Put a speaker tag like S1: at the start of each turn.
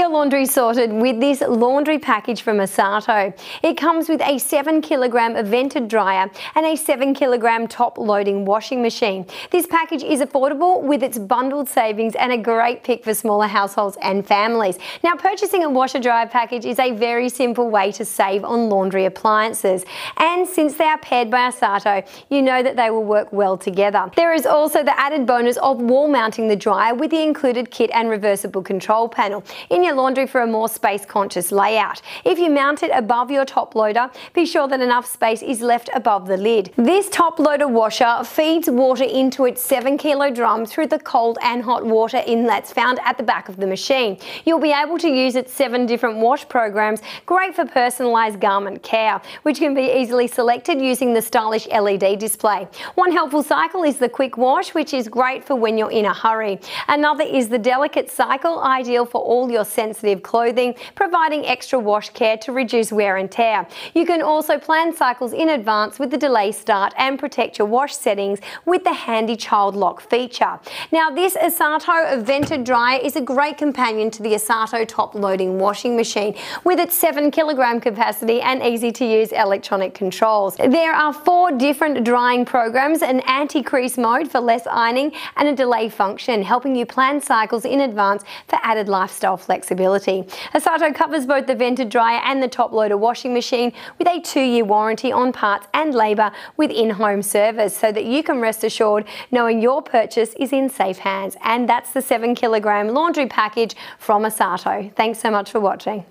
S1: your laundry sorted with this laundry package from Esatto. It comes with a 7kg vented dryer and a 7kg top loading washing machine. This package is affordable with its bundled savings and a great pick for smaller households and families. Now, purchasing a washer dryer package is a very simple way to save on laundry appliances. And since they are paired by Esatto, you know that they will work well together. There is also the added bonus of wall mounting the dryer with the included kit and reversible control panel in your laundry for a more space-conscious layout. If you mount it above your top loader, be sure that enough space is left above the lid. This top loader washer feeds water into its 7kg drum through the cold and hot water inlets found at the back of the machine. You'll be able to use its 7 different wash programs, great for personalised garment care, which can be easily selected using the stylish LED display. One helpful cycle is the quick wash, which is great for when you're in a hurry. Another is the delicate cycle, ideal for all your sensitive clothing, providing extra wash care to reduce wear and tear. You can also plan cycles in advance with the delay start and protect your wash settings with the handy child lock feature. Now, this Esatto vented dryer is a great companion to the Esatto top loading washing machine with its 7kg capacity and easy to use electronic controls. There are 4 different drying programs, an anti-crease mode for less ironing and a delay function, helping you plan cycles in advance for added lifestyle flexibility. Esatto covers both the vented dryer and the top loader washing machine with a 2-year warranty on parts and labour with in-home service, so that you can rest assured knowing your purchase is in safe hands. And that's the 7kg laundry package from Esatto. Thanks so much for watching.